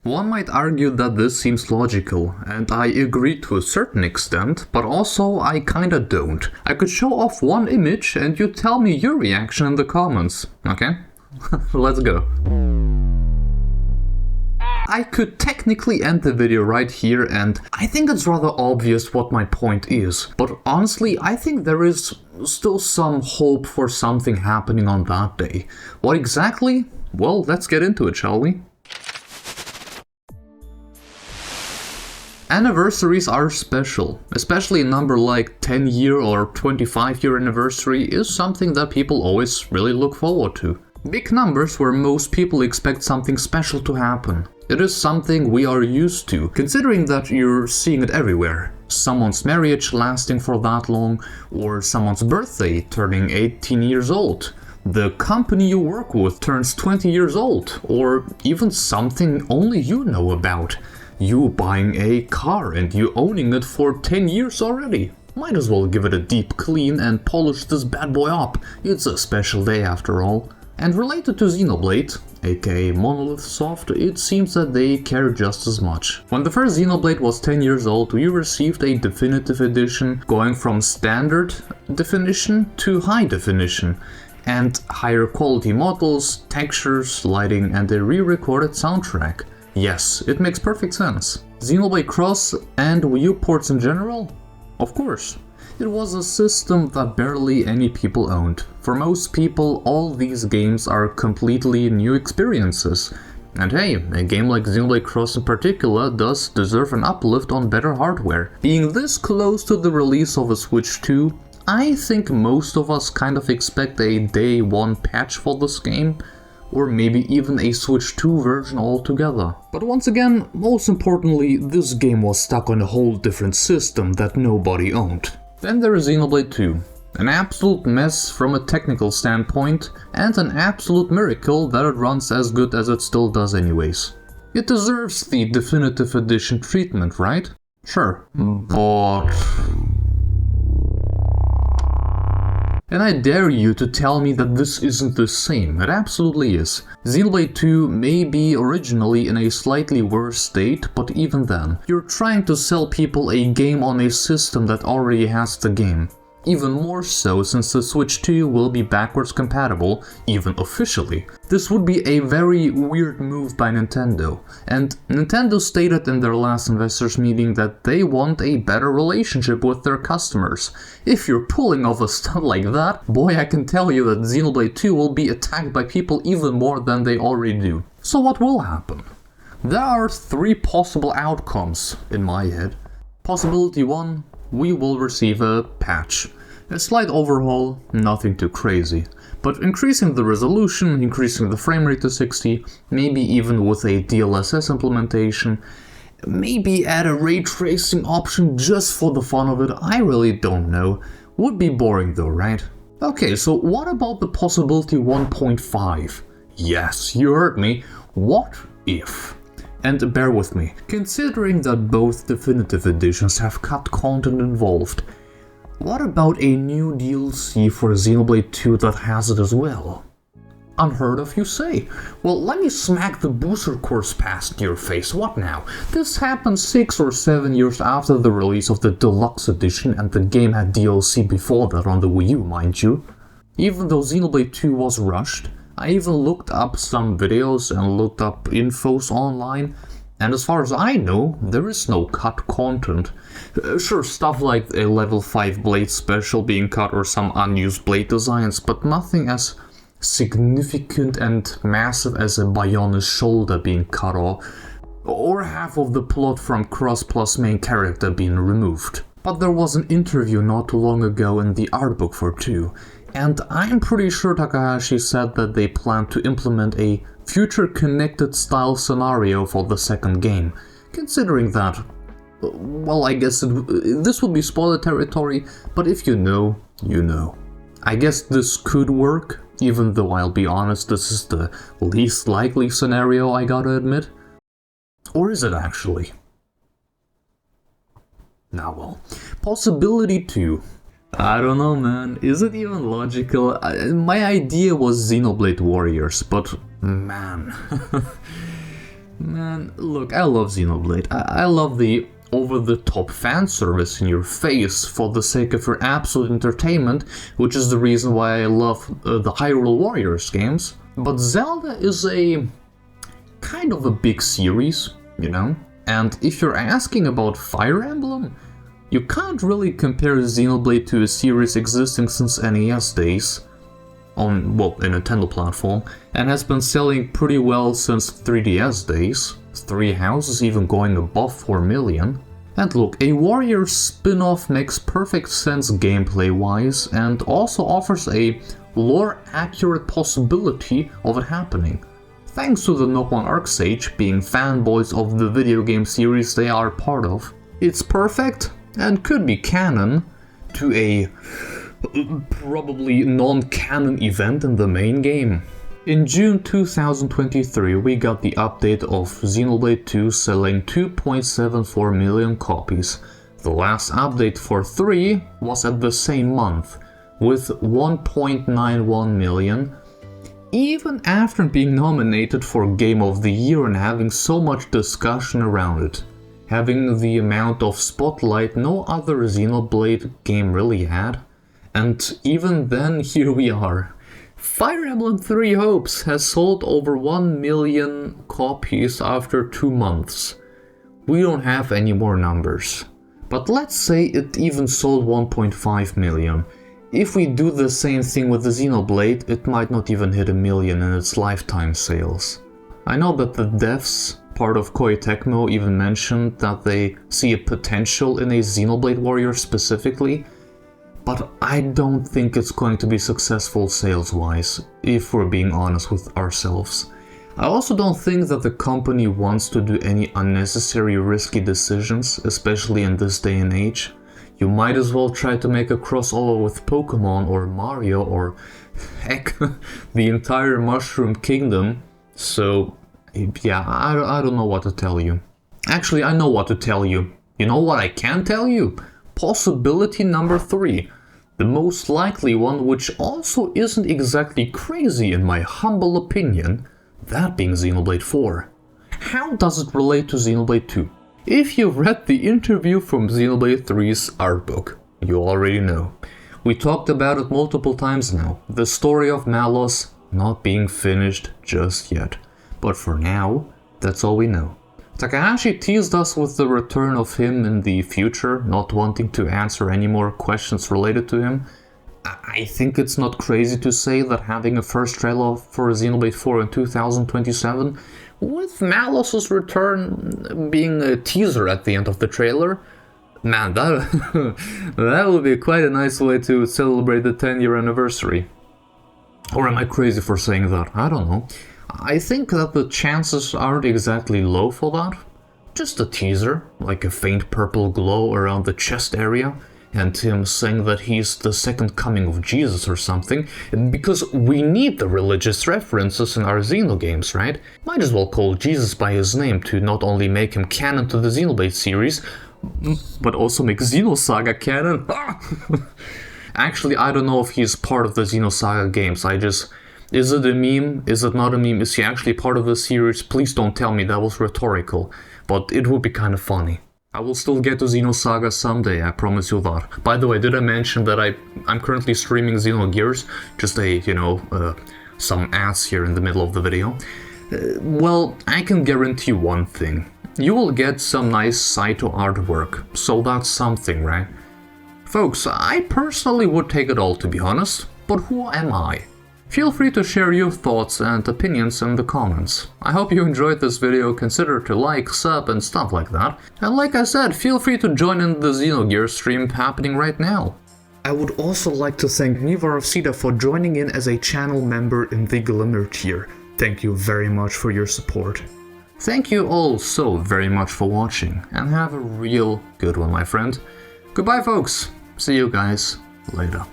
One might argue that this seems logical, and I agree to a certain extent, but also I kinda don't. I could show off one image and you tell me your reaction in the comments, okay? Let's go. I could technically end the video right here, and I think it's rather obvious what my point is, but honestly I think there is still some hope for something happening on that day. What exactly? Well, let's get into it, shall we? Anniversaries are special, especially a number like 10-year or 25-year anniversary is something that people always really look forward to. Big numbers where most people expect something special to happen. It is something we are used to, considering that you're seeing it everywhere. Someone's marriage lasting for that long, or someone's birthday turning 18 years old. The company you work with turns 20 years old, or even something only you know about. You buying a car and you owning it for 10 years already. Might as well give it a deep clean and polish this bad boy up. It's a special day after all. And related to Xenoblade, aka Monolith Soft, it seems that they care just as much. When the first Xenoblade was 10 years old, we received a definitive edition going from standard definition to high definition, and higher quality models, textures, lighting, and a re-recorded soundtrack. Yes, it makes perfect sense. Xenoblade Cross and Wii U ports in general? Of course. It was a system that barely any people owned. For most people, all these games are completely new experiences. And hey, a game like Xenoblade Cross in particular does deserve an uplift on better hardware. Being this close to the release of a Switch 2, I think most of us kind of expect a day one patch for this game, or maybe even a Switch 2 version altogether. But once again, most importantly, this game was stuck on a whole different system that nobody owned. Then there is Xenoblade 2. An absolute mess from a technical standpoint, and an absolute miracle that it runs as good as it still does anyways. It deserves the definitive edition treatment, right? Sure, but... And I dare you to tell me that this isn't the same. It absolutely is. Xenoblade 2 may be originally in a slightly worse state, but even then, you're trying to sell people a game on a system that already has the game. Even more so since the Switch 2 will be backwards compatible, even officially. This would be a very weird move by Nintendo, and Nintendo stated in their last investors meeting that they want a better relationship with their customers. If you're pulling off a stunt like that, boy, I can tell you that Xenoblade 2 will be attacked by people even more than they already do. So what will happen? There are three possible outcomes in my head. Possibility 1. We will receive a patch. A slight overhaul, nothing too crazy, but increasing the resolution, increasing the frame rate to 60, maybe even with a DLSS implementation, maybe add a ray tracing option just for the fun of it, I really don't know. Would be boring though, right? Okay, so what about the possibility 1.5? Yes, you heard me. What if? And bear with me, considering that both definitive editions have cut content involved, what about a new DLC for Xenoblade 2 that has it as well? Unheard of, you say? Well, let me smack the booster course past your face, what now? This happened 6 or 7 years after the release of the Deluxe Edition, and the game had DLC before that on the Wii U, mind you. Even though Xenoblade 2 was rushed, I even looked up some videos and looked up infos online, and as far as I know, there is no cut content. Sure, stuff like a level 5 blade special being cut or some unused blade designs, but nothing as significant and massive as a Bionis shoulder being cut off, or half of the plot from Cross plus main character being removed. But there was an interview not too long ago in the artbook for 2, and I'm pretty sure Takahashi said that they plan to implement a future connected style scenario for the second game. Considering that, well, I guess this would be spoiler territory, but if you know, you know. I guess this could work, even though I'll be honest, this is the least likely scenario, I gotta admit. Or is it actually? Nah, well. Possibility 2. I don't know, man. Is it even logical? My idea was Xenoblade Warriors, but man. Man, look, I love Xenoblade. I love the over-the-top fan service in your face for the sake of your absolute entertainment, which is the reason why I love the Hyrule Warriors games. But Zelda is a kind of a big series, you know? And if you're asking about Fire Emblem, you can't really compare Xenoblade to a series existing since NES days, on, well, a Nintendo platform, and has been selling pretty well since 3DS days. 3 houses even going above 4 million. And look, a Warrior spin-off makes perfect sense gameplay-wise and also offers a lore-accurate possibility of it happening, thanks to the Nopon Arcsage being fanboys of the video game series they are part of. It's perfect and could be canon to a probably non-canon event in the main game. In June 2023 we got the update of Xenoblade 2 selling 2.74 million copies. The last update for 3 was at the same month, with 1.91 million. Even after being nominated for Game of the Year and having so much discussion around it, having the amount of spotlight no other Xenoblade game really had. And even then, here we are. Fire Emblem Three Hopes has sold over 1 million copies after 2 months. We don't have any more numbers. But let's say it even sold 1.5 million. If we do the same thing with the Xenoblade, it might not even hit 1 million in its lifetime sales. I know that the devs, part of Koei Tecmo, even mentioned that they see a potential in a Xenoblade Warrior specifically, but I don't think it's going to be successful sales-wise, if we're being honest with ourselves. I also don't think that the company wants to do any unnecessary risky decisions, especially in this day and age. You might as well try to make a crossover with Pokemon or Mario or, heck, the entire Mushroom Kingdom. So, yeah, I don't know what to tell you. Actually, I know what to tell you. You know what I can tell you? Possibility number 3, the most likely one, which also isn't exactly crazy in my humble opinion, that being Xenoblade 4. How does it relate to Xenoblade 2? If you've read the interview from Xenoblade 3's art book, you already know. We talked about it multiple times now, the story of Malos not being finished just yet. But for now, that's all we know. Takahashi teased us with the return of him in the future, not wanting to answer any more questions related to him. I think it's not crazy to say that having a first trailer for Xenoblade 4 in 2027, with Malos' return being a teaser at the end of the trailer, man, that would be quite a nice way to celebrate the 10-year anniversary. Or am I crazy for saying that? I don't know. I think that the chances aren't exactly low for that. Just a teaser, like a faint purple glow around the chest area, and him saying that he's the second coming of Jesus or something, because we need the religious references in our Xeno games, right? Might as well call Jesus by his name to not only make him canon to the Xenoblade series, but also make Xenosaga canon. Actually, I don't know if he's part of the Xenosaga games, is it a meme? Is it not a meme? Is he actually part of the series? Please don't tell me, that was rhetorical. But it would be kind of funny. I will still get to Xenosaga someday, I promise you that. By the way, did I mention that I'm currently streaming Xenogears? Just some ads here in the middle of the video. Well, I can guarantee one thing. You will get some nice Saito artwork, so that's something, right? Folks, I personally would take it all, to be honest, but who am I? Feel free to share your thoughts and opinions in the comments. I hope you enjoyed this video, consider to like, sub and stuff like that. And like I said, feel free to join in the Xenogears stream happening right now. I would also like to thank Nivar of Sida for joining in as a channel member in the Glimmer tier. Thank you very much for your support. Thank you all so very much for watching, and have a real good one, my friend. Goodbye folks, see you guys later.